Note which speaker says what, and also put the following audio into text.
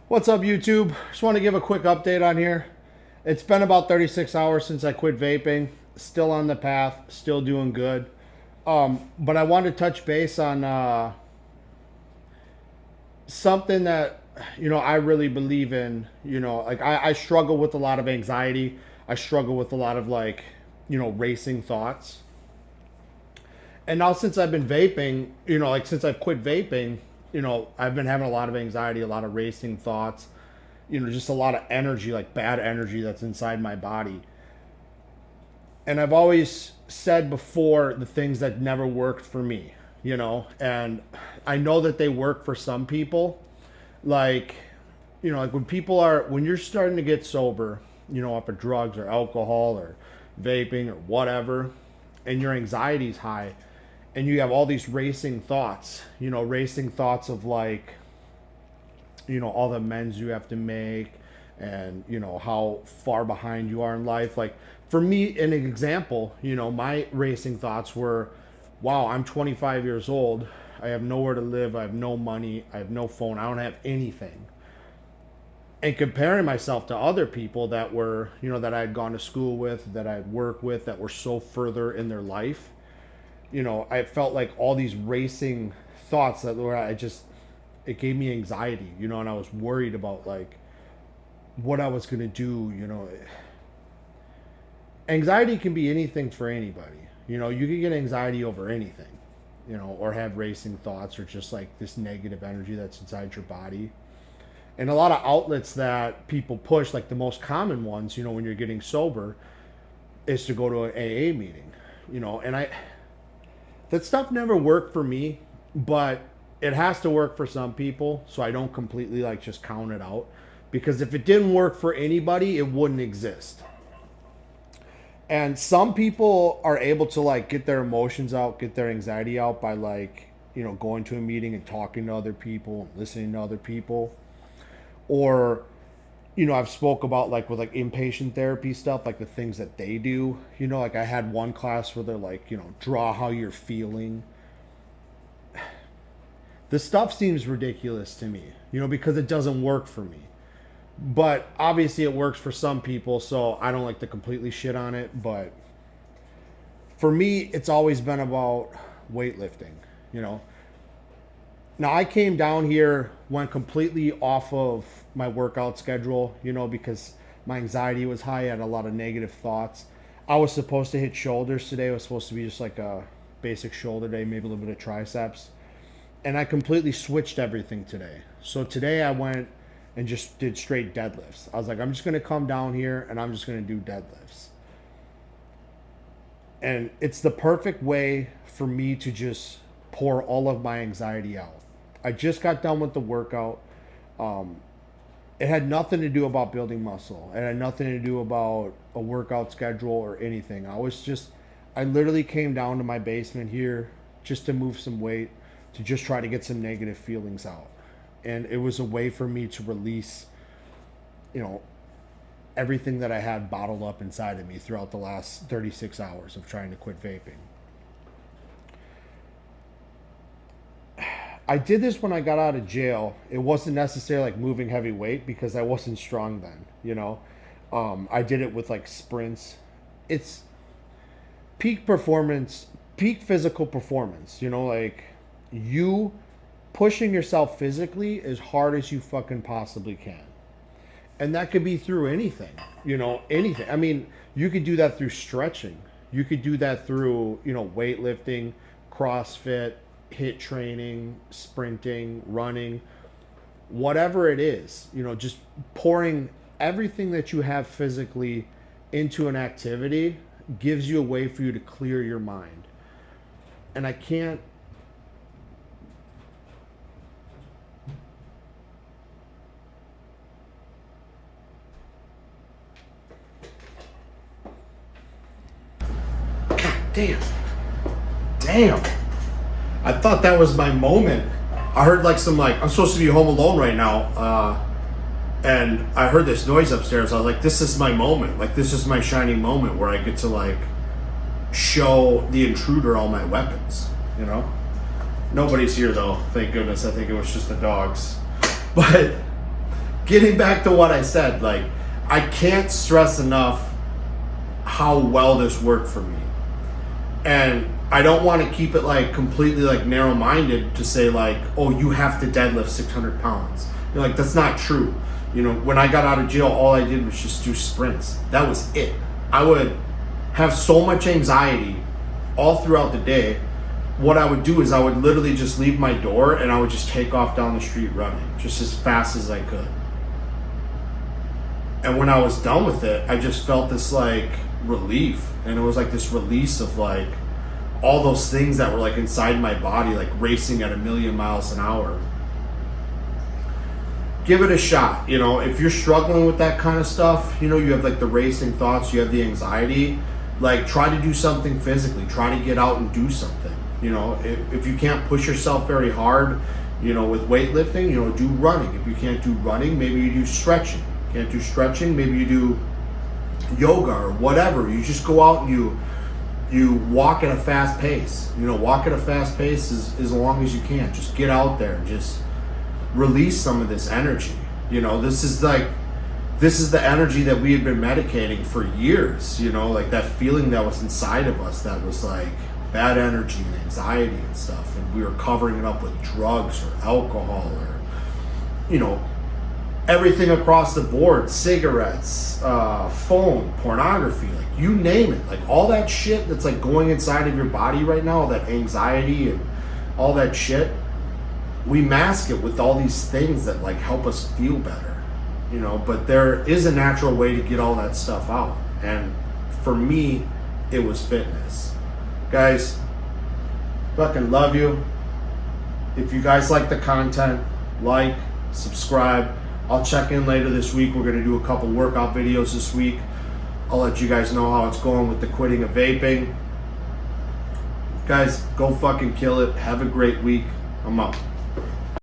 Speaker 1: What's up, YouTube? Just want to give a quick update on here. It's been about 36 hours since I quit vaping. Still on the path, still doing good. But I wanted to touch base on something that I really believe in. Like I struggle with a lot of anxiety. I struggle with a lot of racing thoughts. And now since I've been vaping, like since I've quit vaping, I've been having a lot of anxiety, a lot of racing thoughts, just a lot of energy, like bad energy that's inside my body. And I've always said before the things that never worked for me, and I know that they work for some people. Like, like when you're starting to get sober, off of drugs or alcohol or vaping or whatever, and your anxiety's high, and you have all these racing thoughts, racing thoughts of like, all the amends you have to make, and how far behind you are in life. Like for me, an example, my racing thoughts were, wow, I'm 25 years old, I have nowhere to live, I have no money, I have no phone, I don't have anything. And comparing myself to other people that were, that I had gone to school with, that I had worked with, that were so further in their life, I felt like all these racing thoughts that were, it gave me anxiety, and I was worried about like what I was going to do. Anxiety can be anything for anybody. You can get anxiety over anything, or have racing thoughts or just like this negative energy that's inside your body. And a lot of outlets that people push, like the most common ones, when you're getting sober, is to go to an AA meeting, and that stuff never worked for me, but it has to work for some people, so I don't completely like just count it out, because if it didn't work for anybody, it wouldn't exist. And some people are able to like get their emotions out, get their anxiety out by like, going to a meeting and talking to other people, and listening to other people. Or I've spoke about like with like inpatient therapy stuff, like the things that they do. Like I had one class where they're like, draw how you're feeling. This stuff seems ridiculous to me, because it doesn't work for me. But obviously it works for some people, so I don't like to completely shit on it. But for me, it's always been about weightlifting, you know. Now I came down here, went completely off of my workout schedule, because my anxiety was high. I had a lot of negative thoughts. I was supposed to hit shoulders today. It was supposed to be just like a basic shoulder day, maybe a little bit of triceps. And I completely switched everything today. So today I went and just did straight deadlifts. I was like, I'm just going to come down here and I'm just going to do deadlifts. And it's the perfect way for me to just pour all of my anxiety out. I just got done with the workout. Um, it had nothing to do about building muscle. It had nothing to do about a workout schedule or anything. I literally came down to my basement here just to move some weight, to just try to get some negative feelings out. And it was a way for me to release, you know, everything that I had bottled up inside of me throughout the last 36 hours of trying to quit vaping. I did this when I got out of jail. It wasn't necessarily like moving heavy weight because I wasn't strong then. I did it with like sprints. It's peak performance, peak physical performance, like you pushing yourself physically as hard as you fucking possibly can. And that could be through anything, anything. I mean, you could do that through stretching. You could do that through, weightlifting, CrossFit, hit training, sprinting, running, whatever it is, just pouring everything that you have physically into an activity gives you a way for you to clear your mind. And I can't Damn. Damn. I thought that was my moment. I heard like some I'm supposed to be home alone right now, and I heard this noise upstairs. I was like, this is my moment. Like, this is my shining moment where I get to show the intruder all my weapons, Nobody's here though, thank goodness. I think it was just the dogs. But getting back to what I said, like, I can't stress enough how well this worked for me. And I don't want to keep it like completely like narrow-minded to say like, oh, you have to deadlift 600 pounds. You're like, that's not true. You know, when I got out of jail, all I did was just do sprints. That was it. I would have so much anxiety all throughout the day. What I would do is I would literally just leave my door and I would just take off down the street running just as fast as I could. And when I was done with it, I just felt this like relief. And it was like this release of like all those things that were like inside my body, like racing at 1,000,000 miles an hour. Give it a shot. You know, if you're struggling with that kind of stuff, you know, you have like the racing thoughts, you have the anxiety, like try to do something physically, try to get out and do something. You know, if you can't push yourself very hard, you know, with weightlifting, you know, do running. If you can't do running, maybe you do stretching. Can't do stretching, maybe you do yoga or whatever. You just go out and you walk at a fast pace. You know, walk at a fast pace as long as you can. Just get out there and just release some of this energy. You know, this is the energy that we had been medicating for years, you know, like that feeling that was inside of us that was like bad energy and anxiety and stuff, and we were covering it up with drugs or alcohol or, you know, everything across the board, cigarettes, phone, pornography, like you name it, like all that shit that's like going inside of your body right now, all that anxiety and all that shit, we mask it with all these things that like help us feel better, you know, but there is a natural way to get all that stuff out. And for me, it was fitness. Guys, fucking love you. If you guys like the content, like, subscribe. I'll check in later this week. We're going to do a couple workout videos this week. I'll let you guys know how it's going with the quitting of vaping. Guys, go fucking kill it. Have a great week. I'm out.